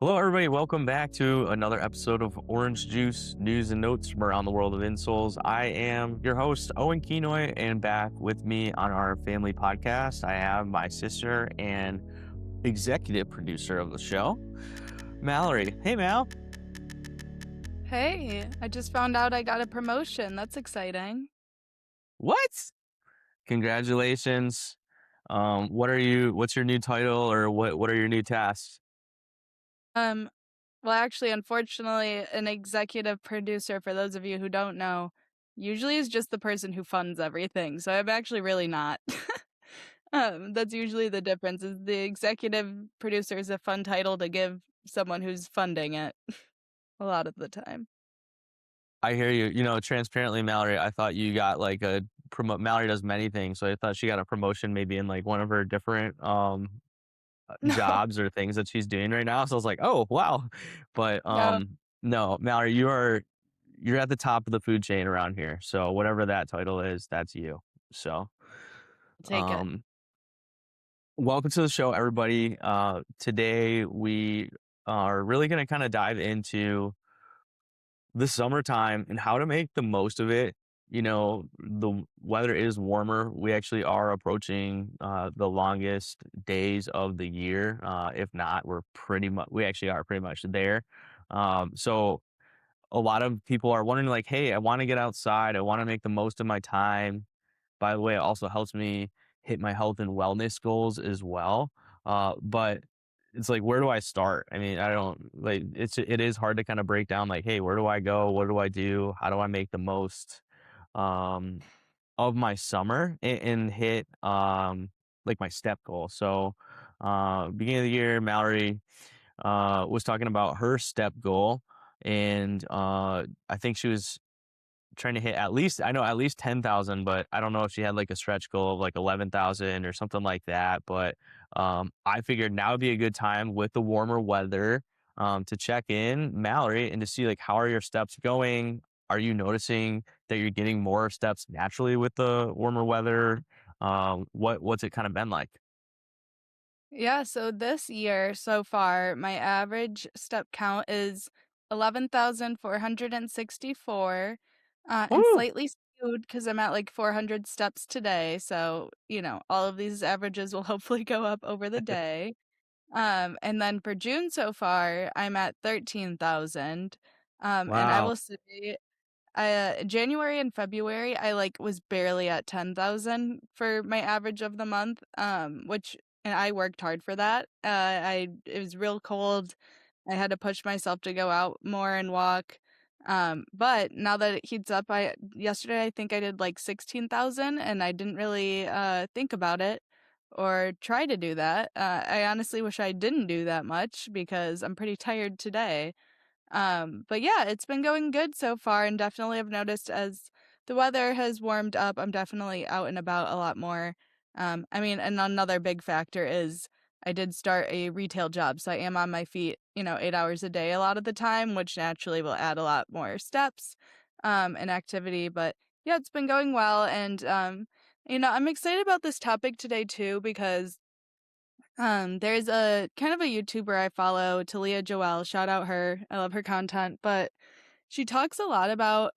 Hello, everybody. Welcome back to another episode of Orange Juice News and Notes from around the world of Insoles. I am your host, Owen, and back with me on our family podcast, I have my sister and executive producer of the show, Mallory. Hey, Mal. Hey, I just found out I got a promotion. That's exciting. What? Congratulations. What's your new title or what are your new tasks? Um, well, actually, unfortunately, an executive producer, for those of you who don't know, usually is just the person who funds everything. So I'm actually really not. That's usually the difference is the executive producer is a fun title to give someone who's funding it a lot of the time. I hear you. Transparently, Mallory, I thought you got like a promote. Mallory does many things, so I thought she got a promotion maybe in like one of her different No, jobs or things that she's doing right now. So I was like, oh wow. But no, no, Mallory, you're at the top of the food chain around here. So whatever that title is, that's you. So take it. um welcome to the show, everybody. Today we are really gonna kind of dive into the summertime and how to make the most of it. The weather is warmer. We actually are approaching the longest days of the year. If not, we actually are pretty much there. So a lot of people are wondering, like, hey, I want to get outside. I want to make the most of my time. By the way, it also helps me hit my health and wellness goals as well. But it's like, where do I start? I mean, I don't like it is hard to kind of break down like, hey, where do I go? What do I do? How do I make the most um of my summer and hit like my step goal? So beginning of the year, Mallory was talking about her step goal and I think she was trying to hit at least 10,000, but I don't know if she had like a stretch goal of like 11,000 or something like that. But I figured now would be a good time with the warmer weather to check in, Mallory, and to see like how are your steps going? Are you noticing that you're getting more steps naturally with the warmer weather? What's it kind of been like? Yeah, so this year so far, my average step count is 11,464, and Woo! slightly skewed because I'm at like 400 steps today. So, all of these averages will hopefully go up over the day. And then for June so far, I'm at 13,000. And I Wow. will say January and February, I, like, was barely at 10,000 for my average of the month, which and I worked hard for that. It was real cold. I had to push myself to go out more and walk. But now that it heats up, I yesterday, I think I did, like, 16,000, and I didn't really, think about it or try to do that. I honestly wish I didn't do that much because I'm pretty tired today. But yeah, it's been going good so far, and definitely I've noticed as the weather has warmed up, I'm definitely out and about a lot more. I mean, and another big factor is I did start a retail job, so I am on my feet, 8 hours a day a lot of the time, which naturally will add a lot more steps, and activity. But yeah, it's been going well, and I'm excited about this topic today too because there's a kind of a YouTuber I follow, Talia Joelle, shout out her. I love her content, but she talks a lot about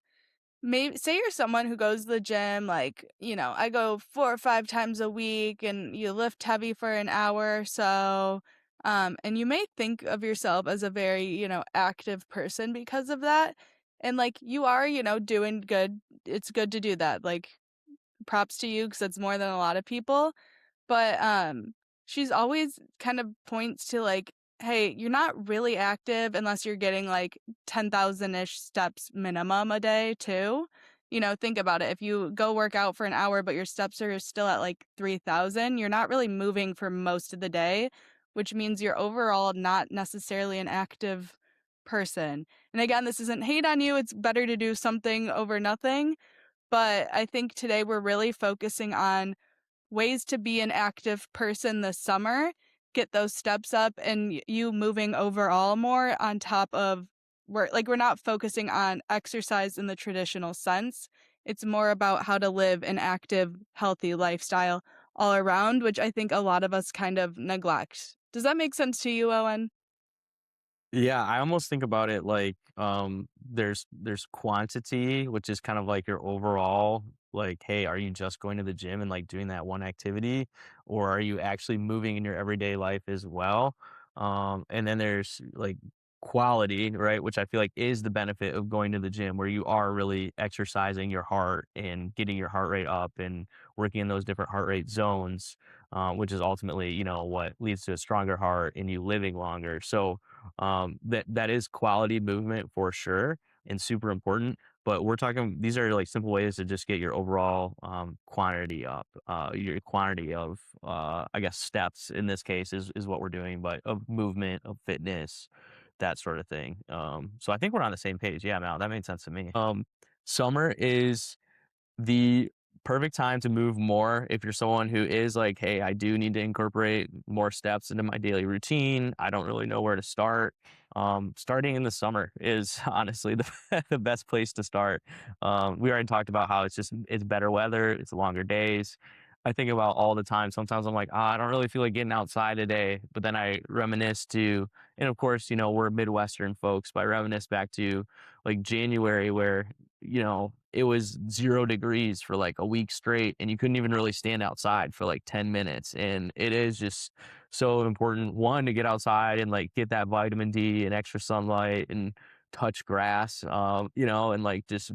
maybe say you're someone who goes to the gym, like, I go 4 or 5 times a week and you lift heavy for an hour or so. And you may think of yourself as a very, active person because of that. And like you are, doing good. It's good to do that. Like props to you because that's more than a lot of people. But, she's always kind of points to, like, "Hey, you're not really active unless you're getting, like, 10,000-ish steps minimum a day too." Think about it. If you go work out for an hour, but your steps are still at, like, 3,000, you're not really moving for most of the day, which means you're overall not necessarily an active person. And again, this isn't hate on you, it's better to do something over nothing, but I think today we're really focusing on ways to be an active person this summer, get those steps up, and you moving overall more on top of we're not focusing on exercise in the traditional sense. It's more about how to live an active, healthy lifestyle all around, which I think a lot of us kind of neglect. Does that make sense to you, Owen? Yeah, I almost think about it like, there's quantity, which is kind of like your overall, like, hey, are you just going to the gym and like doing that one activity, or are you actually moving in your everyday life as well? And then there's like quality, right? Which I feel like is the benefit of going to the gym, where you are really exercising your heart and getting your heart rate up and working in those different heart rate zones, which is ultimately, what leads to a stronger heart and you living longer. So, that is quality movement for sure and super important. But we're talking these are like simple ways to just get your overall quantity up, your quantity of I guess steps in this case is what we're doing, but of movement, of fitness, that sort of thing. So I think we're on the same page. Yeah, Mal, that made sense to me. Summer is the perfect time to move more if you're someone who is like, "Hey, I do need to incorporate more steps into my daily routine. I don't really know where to start." Starting in the summer is honestly the best place to start. We already talked about how it's better weather, it's longer days. I think about all the time. Sometimes I'm like, I don't really feel like getting outside today," but then I reminisce to, and of course, we're Midwestern folks, but I reminisce back to like January where it was 0 degrees for like a week straight and you couldn't even really stand outside for like 10 minutes. And it is just so important, one, to get outside and like get that vitamin D and extra sunlight and touch grass, and like just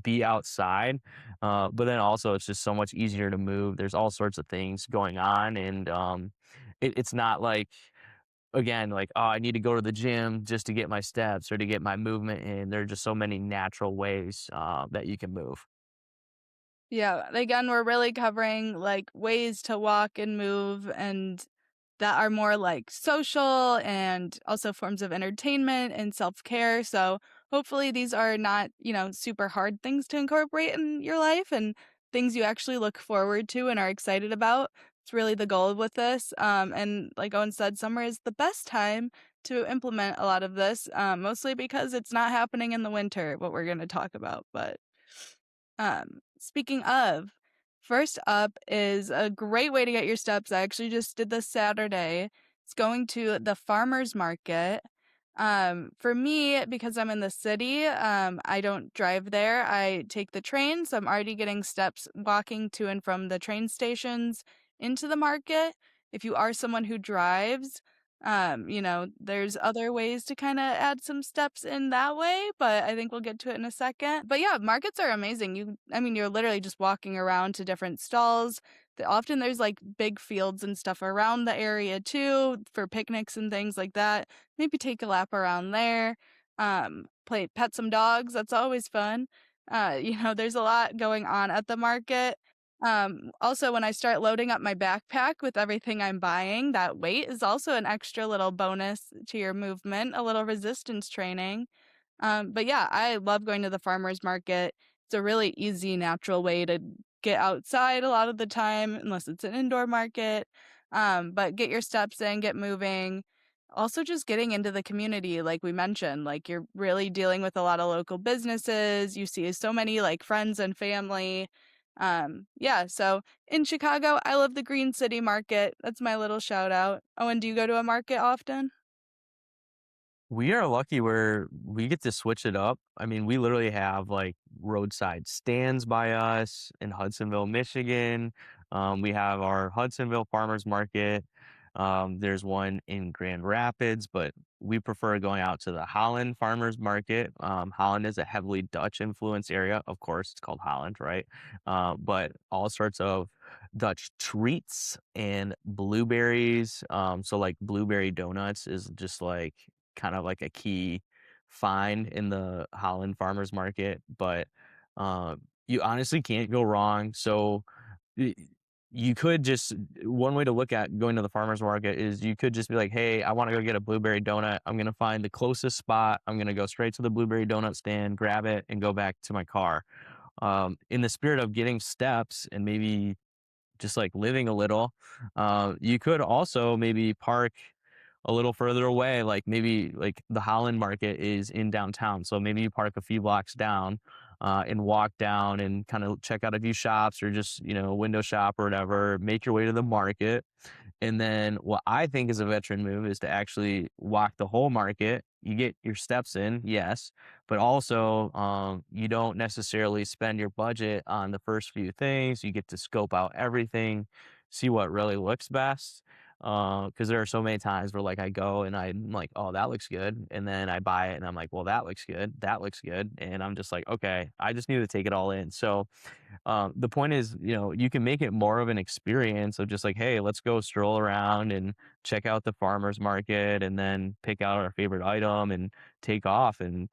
be outside. But then also it's just so much easier to move. There's all sorts of things going on. And it's not like, again, like, "Oh, I need to go to the gym just to get my steps or to get my movement in." There are just so many natural ways, that you can move. Yeah, again, we're really covering, like, ways to walk and move and that are more, like, social and also forms of entertainment and self-care, so hopefully these are not, super hard things to incorporate in your life and things you actually look forward to and are excited about. It's really the goal with this, and like Owen said, summer is the best time to implement a lot of this, mostly because it's not happening in the winter, what we're gonna talk about, but speaking of, first up is a great way to get your steps. I actually just did this Saturday. It's going to the farmer's market. For me, because I'm in the city, I don't drive there. I take the train, so I'm already getting steps walking to and from the train stations into the market. If you are someone who drives, there's other ways to kind of add some steps in that way, but I think we'll get to it in a second. But yeah, markets are amazing. You're literally just walking around to different stalls. Often there's like big fields and stuff around the area too for picnics and things like that. Maybe take a lap around there. Pet some dogs. That's always fun. There's a lot going on at the market. Also, when I start loading up my backpack with everything I'm buying, that weight is also an extra little bonus to your movement, a little resistance training. But yeah, I love going to the farmer's market. It's a really easy, natural way to get outside a lot of the time, unless it's an indoor market. But get your steps in, get moving. Also, just getting into the community, like we mentioned, like you're really dealing with a lot of local businesses. You see so many like friends and family. Yeah, so in Chicago, I love the Green City Market. That's my little shout out. Oh, and do you go to a market often? We are lucky where we get to switch it up. I mean, we literally have like roadside stands by us in Hudsonville, Michigan. We have our Hudsonville Farmers Market. There's one in Grand Rapids, but we prefer going out to the Holland Farmers Market. Holland is a heavily Dutch influence area. Of course, it's called Holland, right? But all sorts of Dutch treats and blueberries. So like blueberry donuts is just like kind of like a key find in the Holland farmers market, but you honestly can't go wrong. So y- you could just one way to look at going to the farmers market is you could just be like, "Hey, I want to go get a blueberry donut. I'm gonna find the closest spot. I'm gonna go straight to the blueberry donut stand, grab it, and go back to my car." In the spirit of getting steps and maybe just like living a little. You could also maybe park a little further away, like maybe like the Holland Market is in downtown. So maybe you park a few blocks down and walk down and kind of check out a few shops or just, window shop or whatever, make your way to the market And then what I think is a veteran move is to actually walk the whole market. You get your steps in, yes, but also you don't necessarily spend your budget on the first few things. You get to scope out everything, see what really looks best. Because there are so many times where like I go and I'm like, oh, that looks good, and then I buy it and I'm like, well, that looks good, and I'm just like, okay, I just need to take it all in. So the point is, you can make it more of an experience of just like, hey, let's go stroll around and check out the farmer's market and then pick out our favorite item and take off. And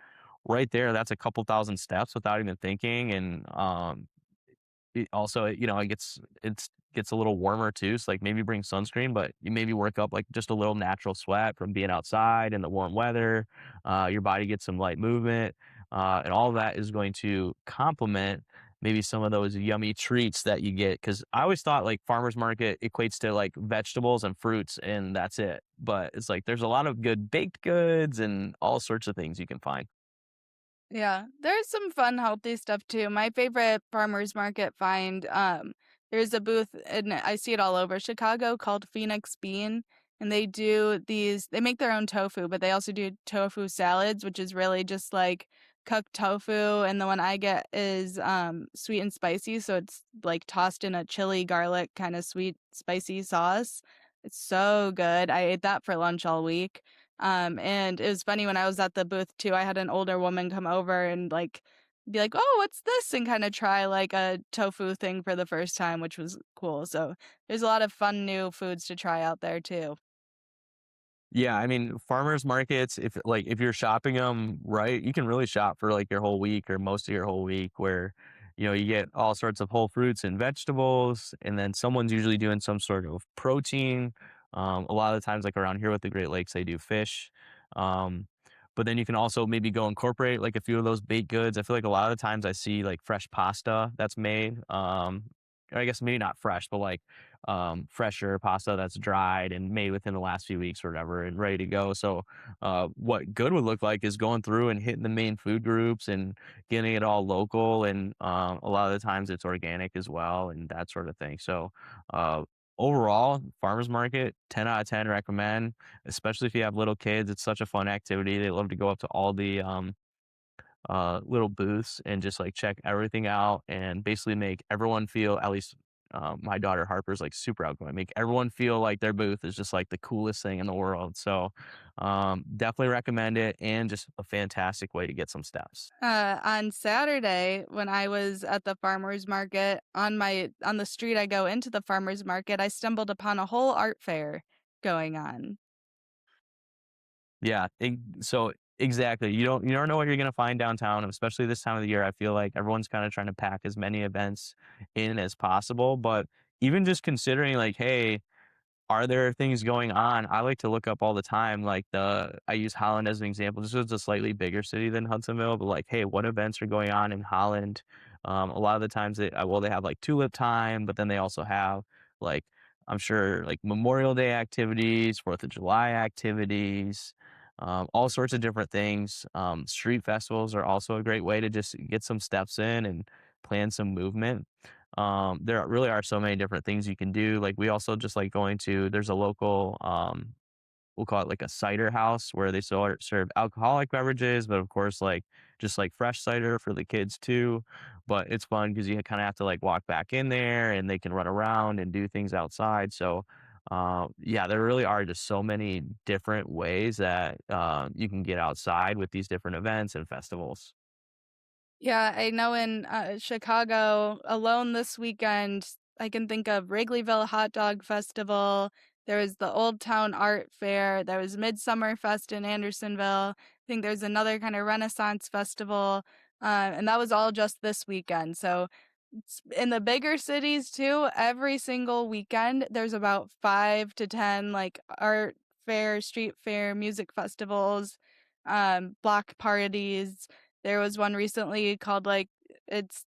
right there, that's a couple thousand steps without even thinking. And it also, it gets a little warmer too, so, like, maybe bring sunscreen, but you maybe work up, like, just a little natural sweat from being outside in the warm weather, your body gets some light movement, and all of that is going to complement maybe some of those yummy treats that you get. Because I always thought, like, farmer's market equates to, like, vegetables and fruits, and that's it, but it's like there's a lot of good baked goods and all sorts of things you can find. Yeah, there's some fun, healthy stuff too. My favorite farmer's market find, there's a booth, and I see it all over Chicago called Phoenix Bean, and they make their own tofu, but they also do tofu salads, which is really just like cooked tofu. And the one I get is sweet and spicy, so it's like tossed in a chili garlic kind of sweet spicy sauce. It's so good. I ate that for lunch all week. And it was funny when I was at the booth too, I had an older woman come over and like be like, "Oh, what's this?" and kind of try like a tofu thing for the first time, which was cool. So there's a lot of fun new foods to try out there too. Yeah, I mean, farmers markets, if you're shopping them right, you can really shop for like your whole week or most of your whole week where, you get all sorts of whole fruits and vegetables, and then someone's usually doing some sort of protein. A lot of the times, like around here with the Great Lakes, they do fish. Um, but then you can also maybe go incorporate like a few of those baked goods. I feel like a lot of the times I see like fresh pasta that's made. Or I guess maybe not fresh, but like fresher pasta that's dried and made within the last few weeks or whatever and ready to go. So, what good would look like is going through and hitting the main food groups and getting it all local. And a lot of the times it's organic as well and that sort of thing. So, uh, overall, farmers market, 10 out of 10 recommend, especially if you have little kids. It's such a fun activity. They love to go up to all the little booths and just like check everything out and basically make everyone feel, at least my daughter Harper's like super outgoing, make everyone feel like their booth is just like the coolest thing in the world. So definitely recommend it, and just a fantastic way to get some steps. On Saturday, when I was at the farmer's market, on the street I go into the farmer's market, I stumbled upon a whole art fair going on. Yeah, so exactly. You don't know what you're gonna find downtown, especially this time of the year. I feel like everyone's kind of trying to pack as many events in as possible. But even just considering like, hey, are there things going on? I like to look up all the time, like I use Holland as an example. This is a slightly bigger city than Hudsonville, but like, hey, what events are going on in Holland? A lot of the times they have like tulip time, but then they also have like, I'm sure like Memorial Day activities, 4th of July activities, all sorts of different things. Street festivals are also a great way to just get some steps in and plan some movement. There really are so many different things you can do. Like we also just like going to, there's a local, we'll call it like a cider house where they serve alcoholic beverages, but of course, like just like fresh cider for the kids too. But it's fun because you kind of have to like walk back in there and they can run around and do things outside. So, yeah, there really are just so many different ways that you can get outside with these different events and festivals. Yeah, I know in, Chicago alone this weekend, I can think of Wrigleyville Hot Dog Festival, there was the Old Town Art Fair, there was Midsummer Fest in Andersonville, I think there's another kinda Renaissance festival, and that was all just this weekend. So in the bigger cities too, every single weekend, there's about 5 to 10, like, art fair, street fair, music festivals, block parties. There was one recently called, like it's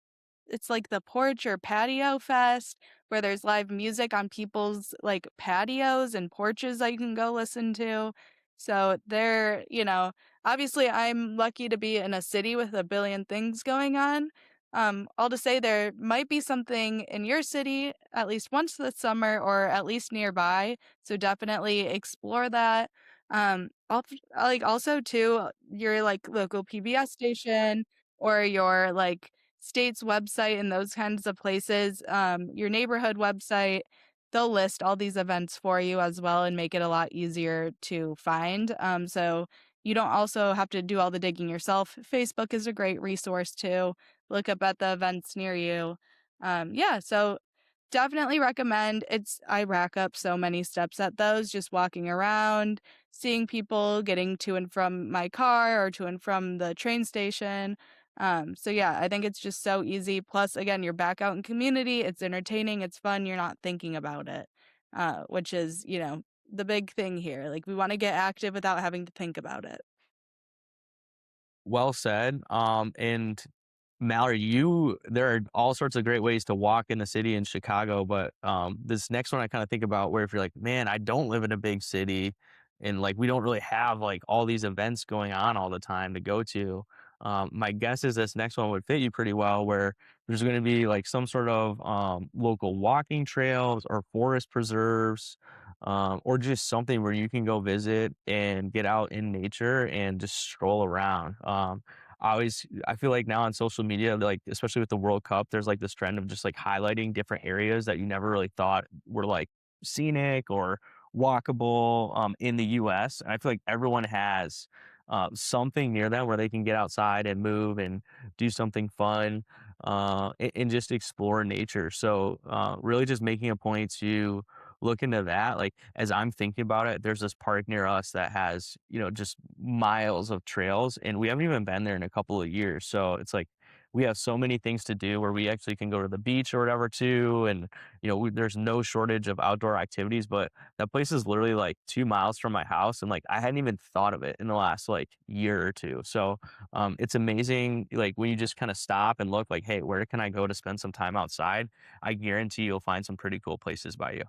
it's like the Porch or Patio Fest, where there's live music on people's, like, patios and porches that you can go listen to. So obviously, I'm lucky to be in a city with a billion things going on, All to say there might be something in your city at least once this summer or at least nearby, so definitely explore that. Like, also too, your, like, local PBS station or your, like, state's website and those kinds of places, your neighborhood website, they'll list all these events for you as well and make it a lot easier to find, so you don't also have to do all the digging yourself. Facebook is a great resource too. Look up at the events near you. Yeah, so definitely recommend. I rack up so many steps at those, just walking around, seeing people getting to and from my car or to and from the train station. So yeah, I think it's just so easy. Plus, again, you're back out in community. It's entertaining. It's fun. You're not thinking about it, which is, the big thing here. Like, we want to get active without having to think about it. Well said. And Mallory, there are all sorts of great ways to walk in the city in Chicago, but this next one I kind of think about where if you're like, man, I don't live in a big city and like we don't really have like all these events going on all the time to go to. My guess is this next one would fit you pretty well where there's going to be like some sort of local walking trails or forest preserves, or just something where you can go visit and get out in nature and just stroll around. I feel like now on social media, like especially with the World Cup, there's like this trend of just like highlighting different areas that you never really thought were like scenic or walkable in the US. And I feel like everyone has something near them where they can get outside and move and do something fun, and just explore nature. So really just making a point to look into that. Like as I'm thinking about it, there's this park near us that has, just miles of trails and we haven't even been there in a couple of years. So it's like we have so many things to do where we actually can go to the beach or whatever too. And, there's no shortage of outdoor activities, but that place is literally like 2 miles from my house. And like I hadn't even thought of it in the last like year or two. So it's amazing. Like when you just kind of stop and look like, hey, where can I go to spend some time outside? I guarantee you'll find some pretty cool places by you.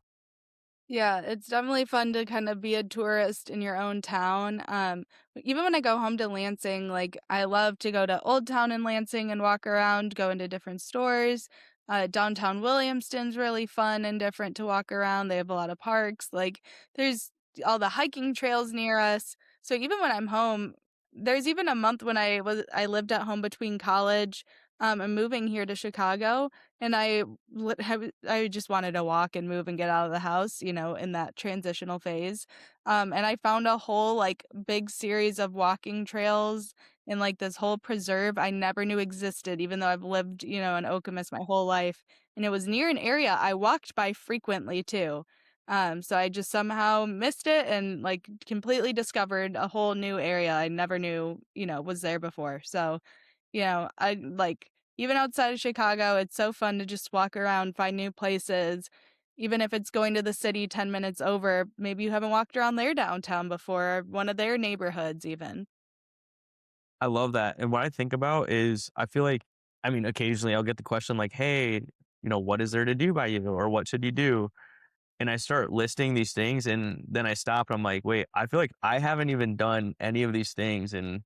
Yeah, it's definitely fun to kind of be a tourist in your own town. Even when I go home to Lansing, like I love to go to Old Town in Lansing and walk around, go into different stores. Downtown Williamston's really fun and different to walk around. They have a lot of parks. Like there's all the hiking trails near us. So even when I'm home, there's even a month when I lived at home between college and moving here to Chicago, and I just wanted to walk and move and get out of the house, in that transitional phase. And I found a whole, like, big series of walking trails in, like, this whole preserve I never knew existed, even though I've lived, in Okemos my whole life. And it was near an area I walked by frequently too. So I just somehow missed it and, like, completely discovered a whole new area I never knew, was there before. So, I like even outside of Chicago, it's so fun to just walk around, find new places. Even if it's going to the city 10 minutes over, maybe you haven't walked around their downtown before, or one of their neighborhoods even. I love that. And what I think about is I feel like, I mean, occasionally I'll get the question like, hey, what is there to do by you or what should you do? And I start listing these things and then I stop and I'm like, wait, I feel like I haven't even done any of these things in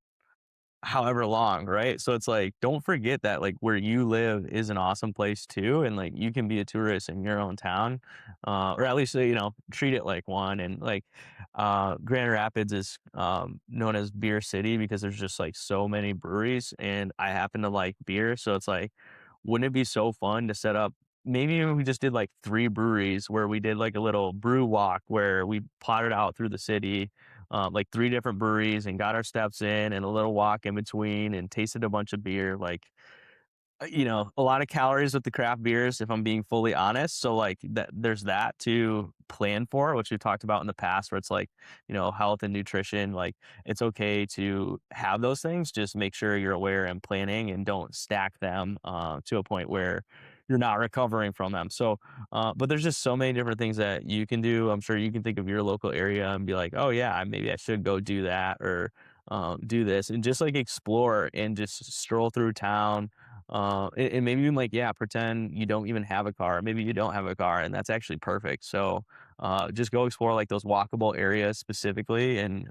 however long, right? So it's like, don't forget that like where you live is an awesome place too, and like you can be a tourist in your own town, or at least treat it like one. And like, Grand Rapids is known as Beer City because there's just like so many breweries, and I happen to like beer, so it's like, wouldn't it be so fun to set up? Maybe we just did like 3 breweries where we did like a little brew walk where we plotted out through the city, like 3 different breweries and got our steps in and a little walk in between and tasted a bunch of beer. Like, a lot of calories with the craft beers, if I'm being fully honest. So like that, there's that to plan for, which we've talked about in the past, where it's like, health and nutrition. Like it's okay to have those things. Just make sure you're aware and planning, and don't stack them to a point where you're not recovering from them. So, but there's just so many different things that you can do. I'm sure you can think of your local area and be like, oh yeah, maybe I should go do that or do this, and just like explore and just stroll through town, and maybe even like, yeah, pretend you don't even have a car. Maybe you don't have a car, and that's actually perfect. So, just go explore like those walkable areas specifically, and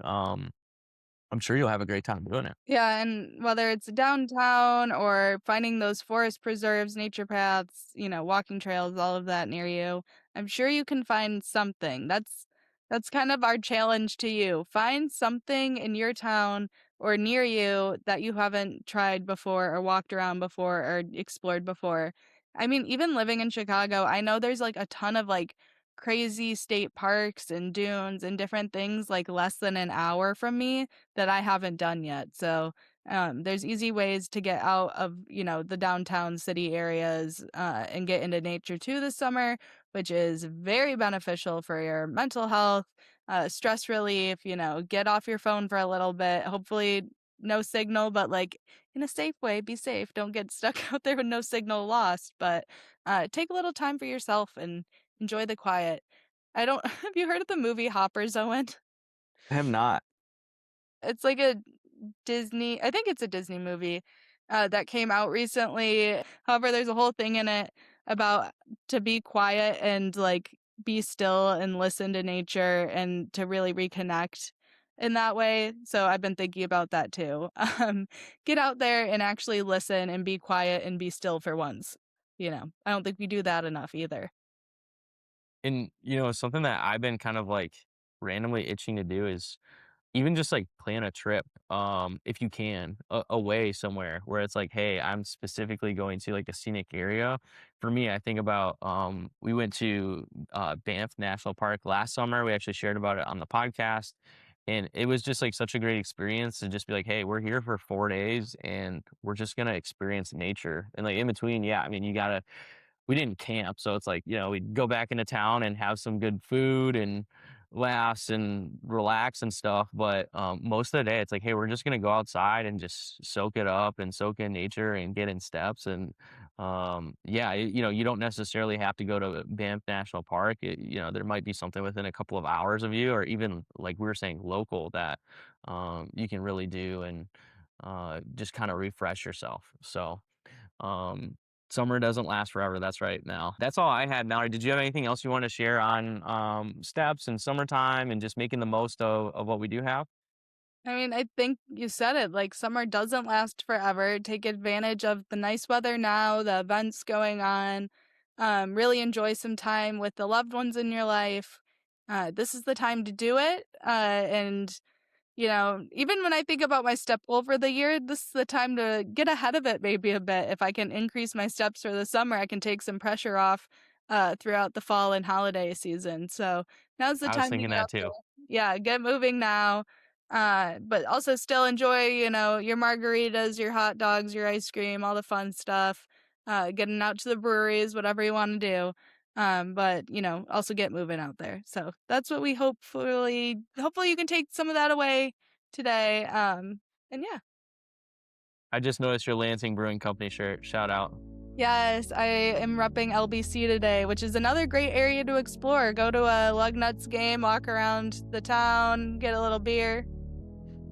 I'm sure you'll have a great time doing it. Yeah, and whether it's downtown or finding those forest preserves, nature paths, walking trails, all of that near you, I'm sure you can find something. That's kind of our challenge to you. Find something in your town or near you that you haven't tried before or walked around before or explored before. I mean, even living in Chicago, I know there's like a ton of like crazy state parks and dunes and different things like less than an hour from me that I haven't done yet. So there's easy ways to get out of the downtown city areas and get into nature too this summer, which is very beneficial for your mental health, stress relief. Get off your phone for a little bit. Hopefully, no signal, but like in a safe way. Be safe. Don't get stuck out there with no signal lost. But take a little time for yourself and enjoy the quiet. I don't. Have you heard of the movie Hoppers, Owen? I have not. It's like a Disney I think it's a Disney movie, that came out recently. However, there's a whole thing in it about to be quiet and, like, be still and listen to nature and to really reconnect in that way, so I've been thinking about that too. Get out there and actually listen and be quiet and be still for once, I don't think we do that enough either. And, something that I've been kind of like randomly itching to do is even just like plan a trip, if you can, away somewhere where it's like, hey, I'm specifically going to like a scenic area. For me, I think about we went to Banff National Park last summer. We actually shared about it on the podcast. And it was just like such a great experience to just be like, hey, we're here for 4 days and we're just gonna experience nature. And like in between, yeah, I mean, we didn't camp, so it's like, we'd go back into town and have some good food and laughs and relax and stuff, but, most of the day, it's like, "Hey, we're just gonna go outside and just soak it up and soak in nature and get in steps," and, yeah, you don't necessarily have to go to Banff National Park, there might be something within a couple of hours of you or even, like we were saying, local that, you can really do and, just kinda refresh yourself, so um, summer doesn't last forever. That's right now. That's all I had, Mallory. Did you have anything else you want to share on steps and summertime and just making the most of what we do have? I mean, I think you said it, like, summer doesn't last forever. Take advantage of the nice weather now, the events going on. Really enjoy some time with the loved ones in your life. This is the time to do it. And even when I think about my step goal for the year, this is the time to get ahead of it maybe a bit. If I can increase my steps for the summer, I can take some pressure off throughout the fall and holiday season. So now's the I was time to thinking get that out there. too. Yeah, get moving now. But also still enjoy, your margaritas, your hot dogs, your ice cream, all the fun stuff. Getting out to the breweries, whatever you want to do. But also get moving out there. So that's what we hopefully you can take some of that away today. And yeah. I just noticed your Lansing Brewing Company shirt. Shout out. Yes, I am repping LBC today, which is another great area to explore. Go to a Lugnuts game, walk around the town, get a little beer.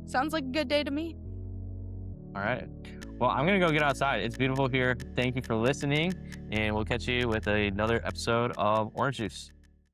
Sounds like a good day to me. All right. Well, I'm gonna go get outside. It's beautiful here. Thank you for listening, and we'll catch you with another episode of Orange Juice.